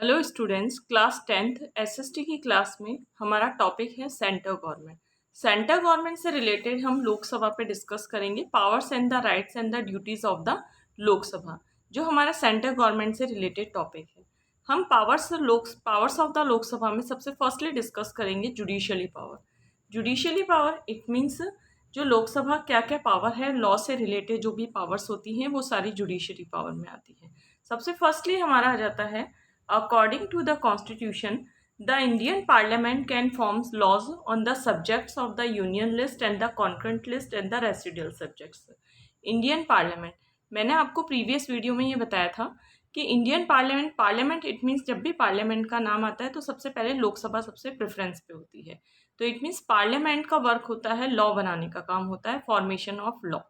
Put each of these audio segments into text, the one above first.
Hello students, class 10th SST की class में हमारा टॉपिक है सेंटर गवर्नमेंट। सेंटर गवर्नमेंट से रिलेटेड हम लोकसभा पे डिस्कस करेंगे powers and the rights and the duties of the Lok Sabha, जो हमारा सेंटर गवर्नमेंट से रिलेटेड टॉपिक है। हम पावर्स ऑफ द लोकसभा में सबसे फर्स्टली डिस्कस करेंगे judicially power. Judicially power it means जो लोकसभा क्या क्या पावर है, लॉ से रिलेटेड जो भी पावर्स होती हैं वो सारी जुडिशियरी पावर में आती है। सबसे फर्स्टली हमारा आ जाता है according to the constitution, the Indian parliament can form laws on the subjects of the union list and the concurrent list and the residual subjects. Indian parliament, मैंने आपको प्रीवियस वीडियो में ये बताया था कि इंडियन पार्लियामेंट इट मीन्स जब भी parliament का नाम आता है तो सबसे पहले लोकसभा सबसे प्रेफरेंस पे होती है। तो इट मीन्स पार्लियामेंट का वर्क होता है, लॉ बनाने का काम होता है, formation of law.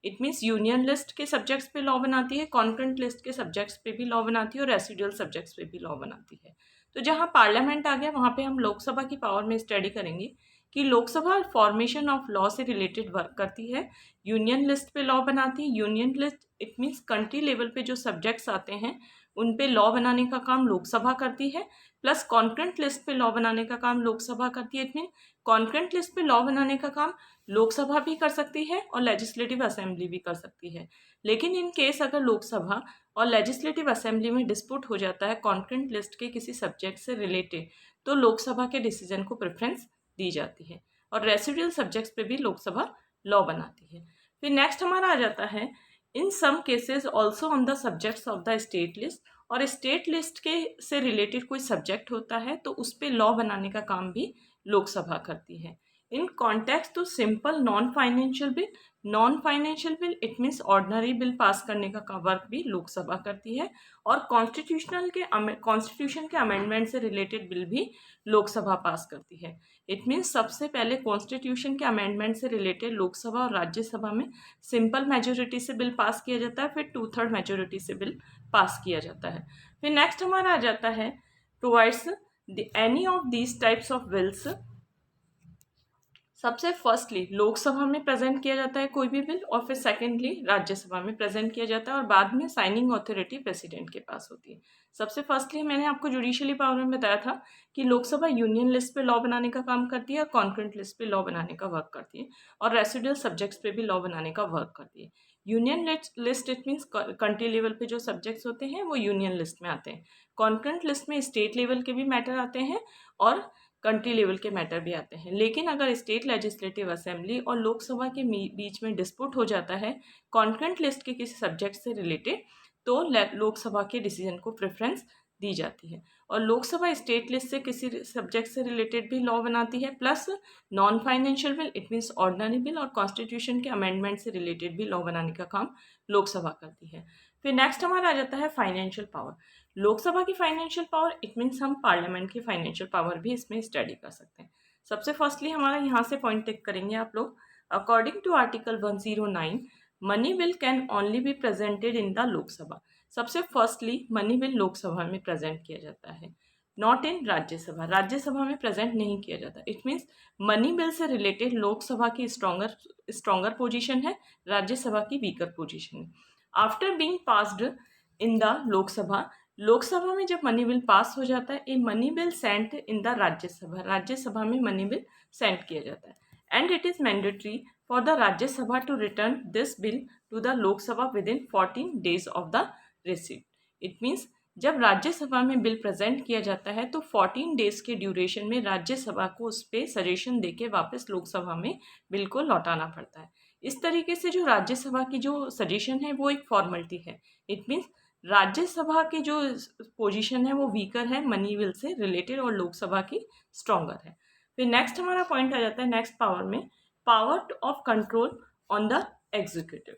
It means union list के सब्जेक्ट्स पे लॉ बनाती है, कॉन्करेंट लिस्ट के सब्जेक्ट्स पे भी लॉ बनाती है और रेसिडुअल सब्जेक्ट्स पे भी लॉ बनाती है। तो जहाँ पार्लियामेंट आ गया वहाँ पे हम लोकसभा की पावर में स्टडी करेंगे कि लोकसभा फॉर्मेशन ऑफ लॉ से रिलेटेड वर्क करती है, यूनियन लिस्ट पे लॉ बनाती है। Union list it means country level पे जो सब्जेक्ट्स आते हैं उन पे लॉ बनाने का काम लोकसभा करती है, प्लस कॉन्करेंट लिस्ट पे लॉ बनाने का काम लोकसभा करती है। इट मीन कॉन्करेंट लिस्ट पे लॉ बनाने का काम लोकसभा भी कर सकती है और लेजिस्लेटिव असेंबली भी कर सकती है। लेकिन इन केस अगर लोकसभा और लेजिस्लेटिव असेंबली में डिस्प्यूट हो जाता है कॉन्करेंट लिस्ट के किसी सब्जेक्ट से रिलेटेड, तो लोकसभा के डिसीजन को प्रेफरेंस दी जाती है और रेसिडुअल सब्जेक्ट्स पे भी लोकसभा लॉ बनाती है। फिर नेक्स्ट हमारा आ जाता है in some cases also on the subjects of the state list. और स्टेट लिस्ट के से रिलेटेड कोई सब्जेक्ट होता है तो उस पर लॉ बनाने का काम भी लोकसभा करती है। इन कॉन्टेक्स्ट तो simple non financial bill it means ordinary bill pass करने का वर्क भी लोकसभा करती है और कॉन्स्टिट्यूशन के अमेंडमेंट से रिलेटेड बिल भी लोकसभा पास करती है। इट मीन्स सबसे पहले कॉन्स्टिट्यूशन के अमेंडमेंट से रिलेटेड लोकसभा और राज्यसभा में सिंपल मेजोरिटी से बिल पास किया जाता है, फिर 2/3 मेजोरिटी से बिल पास किया जाता है। फिर नेक्स्ट हमारा आ जाता है provides any of these types of bills. सबसे फर्स्टली लोकसभा में प्रेजेंट किया जाता है कोई भी बिल और फिर सेकेंडली राज्यसभा में प्रेजेंट किया जाता है और बाद में साइनिंग अथॉरिटी प्रेसिडेंट के पास होती है। सबसे फर्स्टली मैंने आपको जुडिशियली पावर में बताया था कि लोकसभा यूनियन लिस्ट पे लॉ बनाने का काम करती है, कॉन्करेंट लिस्ट पे लॉ बनाने का वर्क करती है और रेसिडुअल सब्जेक्ट्स पे भी लॉ बनाने का वर्क करती है। Union list it means country level पे जो सब्जेक्ट्स होते हैं वो यूनियन लिस्ट में आते हैं। कॉन्करेंट लिस्ट में स्टेट लेवल के भी मैटर आते हैं और कंट्री लेवल के मैटर भी आते हैं। लेकिन अगर स्टेट लेजिस्लेटिव असेंबली और लोकसभा के बीच में डिस्प्यूट हो जाता है कॉन्करेंट लिस्ट के किसी सब्जेक्ट से रिलेटेड, तो लोकसभा के डिसीजन को प्रेफरेंस दी जाती है और लोकसभा स्टेट लिस्ट से किसी सब्जेक्ट से रिलेटेड भी लॉ बनाती है, plus non financial bill it means ordinary bill और कॉन्स्टिट्यूशन के अमेंडमेंट से रिलेटेड भी लॉ बनाने का काम लोकसभा करती है। फिर नेक्स्ट हमारा आ जाता है फाइनेंशियल पावर। लोकसभा की फाइनेंशियल पावर इट मीन्स हम पार्लियामेंट की फाइनेंशियल पावर भी इसमें स्टडी कर सकते हैं। सबसे फर्स्टली हमारा यहाँ से पॉइंट टेक करेंगे आप लोग। According to article 109 money bill can only be presented in the Lok Sabha. सबसे फर्स्टली मनी बिल लोकसभा में प्रेजेंट किया जाता है, नॉट इन राज्यसभा। राज्यसभा में प्रेजेंट नहीं किया जाता। इट मीन्स मनी बिल से रिलेटेड लोकसभा की स्ट्रॉन्गर पोजीशन है, राज्यसभा की वीकर पोजीशन है। After being passed in the Lok Sabha में जब मनी बिल पास हो जाता है, a money bill sent in the Rajya Sabha में मनी बिल सेंट किया जाता है and it is mandatory for the Rajya Sabha to return this bill to the Lok Sabha within 14 days of the receipt. It means जब राज्यसभा में bill present किया जाता है तो 14 days के ड्यूरेशन में राज्यसभा को उस पर सजेशन देके वापस लोकसभा में बिल को लौटाना पड़ता है। इस तरीके से जो राज्यसभा की जो सजेशन है वो एक फॉर्मेलिटी है। इट मीन्स राज्यसभा की जो पोजीशन है वो वीकर है मनी बिल से रिलेटेड और लोकसभा की स्ट्रॉन्गर है। फिर नेक्स्ट हमारा पॉइंट आ जाता है नेक्स्ट पावर में, power of control on the executive.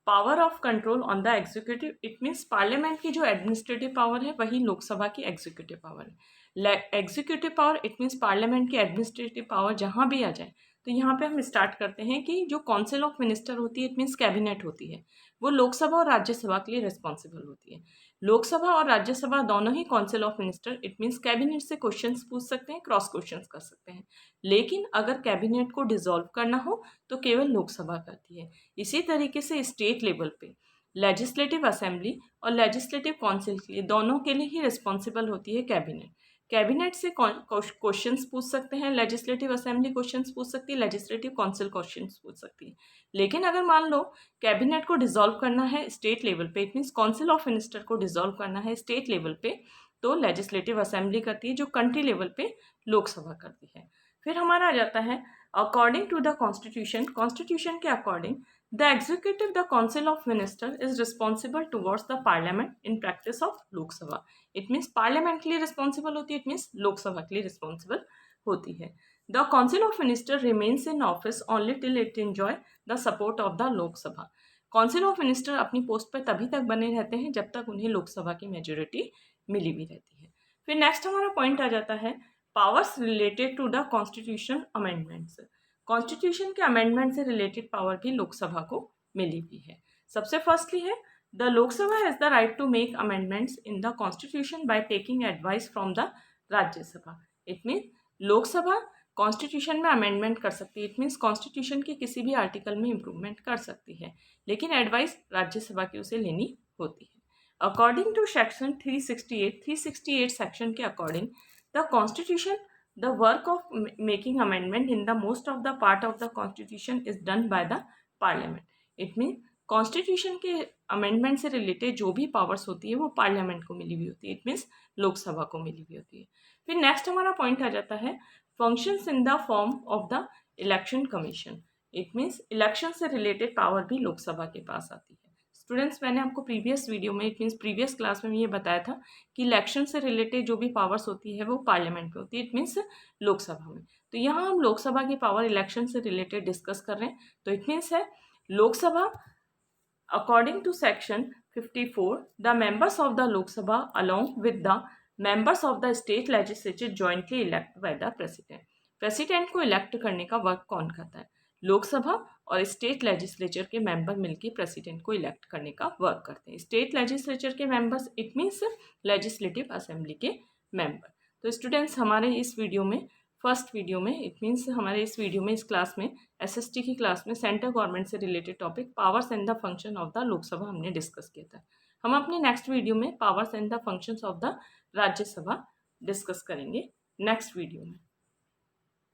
Power of control on the executive it means parliament की जो एडमिनिस्ट्रेटिव पावर है वही लोकसभा की एग्जीक्यूटिव पावर है। Executive power it means parliament की एडमिनिस्ट्रेटिव पावर जहाँ भी आ जाए, तो यहाँ पे हम स्टार्ट करते हैं कि जो काउंसिल ऑफ मिनिस्टर होती है इट मीन्स कैबिनेट होती है, वो लोकसभा और राज्यसभा के लिए रिस्पॉन्सिबल होती है। लोकसभा और राज्यसभा दोनों ही council of minister it means cabinet से क्वेश्चंस पूछ सकते हैं, क्रॉस क्वेश्चंस कर सकते हैं। लेकिन अगर कैबिनेट को डिसॉल्व करना हो तो केवल लोकसभा करती है। इसी तरीके से स्टेट लेवल पे लेजिस्लेटिव असेंबली और लेजिस्लेटिव काउंसिल के लिए, दोनों के लिए ही रिस्पॉन्सिबल होती है कैबिनेट। कैबिनेट से क्वेश्चंस पूछ सकते हैं, लेजिस्लेटिव असेंबली क्वेश्चंस पूछ सकती है, लेजिस्लेटिव काउंसिल क्वेश्चंस पूछ सकती है। लेकिन अगर मान लो कैबिनेट को डिसॉल्व करना है स्टेट लेवल पे, it means council of minister को डिसॉल्व करना है स्टेट लेवल पे, तो लेजिस्लेटिव असेंबली करती है, जो कंट्री लेवल पे लोकसभा करती है। फिर हमारा आ जाता है according to the constitution, constitution के according the executive the council of minister is responsible towards the parliament in practice of Lok Sabha. It means parliament के लिए रिस्पॉन्सिबल होती है, इट मीन्स लोकसभा के लिए रिस्पॉन्सिबल होती है। The council of minister remains in office only till it enjoy the support of the Lok Sabha. Council of minister अपनी post पर तभी तक बने रहते हैं जब तक उन्हें लोकसभा की मेजोरिटी मिली भी रहती है। फिर नेक्स्ट हमारा पॉइंट आ जाता है powers related to the constitution amendments. Constitution के अमेंडमेंट से रिलेटेड पावर भी लोकसभा को मिली हुई है। सबसे फर्स्टली है the Lok Sabha has the right to make amendments in the constitution by taking advice from the Rajya Sabha. It mean Lok Sabha constitution में अमेंडमेंट कर सकती है, इट मीन्स कॉन्स्टिट्यूशन के किसी भी आर्टिकल में इम्प्रूवमेंट कर सकती है, लेकिन एडवाइस राज्यसभा की उसे लेनी होती है। अकॉर्डिंग टू सेक्शन 368 सेक्शन के according the constitution the work of making amendment in the most of the part of the constitution is done by the parliament। it means constitution के अमेंडमेंट से related जो भी powers होती है वो parliament को मिली हुई होती है, इट मीन्स लोकसभा को मिली हुई होती है। फिर नेक्स्ट हमारा पॉइंट आ जाता है functions in the form of the election commission. It means election से रिलेटेड पावर भी लोकसभा के पास आती है। स्टूडेंट्स, मैंने आपको प्रीवियस वीडियो में, इट मीन्स प्रीवियस क्लास में ये बताया था कि इलेक्शन से रिलेटेड जो भी पावर्स होती है वो पार्लियामेंट में होती है, इट मीन्स लोकसभा में। तो यहाँ हम लोकसभा की पावर इलेक्शन से रिलेटेड डिस्कस कर रहे हैं, तो इट मीन्स है Lok Sabha according to section 54 the members of the Lok Sabha along with the members of the state legislature jointly elect by the president. President को इलेक्ट करने का वर्क कौन करता है? लोकसभा और स्टेट लेजिस्लेचर के मेंबर मिलकर प्रेसिडेंट को इलेक्ट करने का वर्क करते हैं। स्टेट लेजिस्लेचर के members it means legislative assembly के मेंबर। तो स्टूडेंट्स, हमारे इस वीडियो में, फर्स्ट वीडियो में, इट मीन्स हमारे इस वीडियो में, इस क्लास में, एसएसटी की क्लास में सेंट्रल गवर्नमेंट से related topic powers and the function of the Lok Sabha हमने डिस्कस किया था। हम अपने नेक्स्ट वीडियो में powers and the functions of the Rajya Sabha discuss करेंगे नेक्स्ट वीडियो में।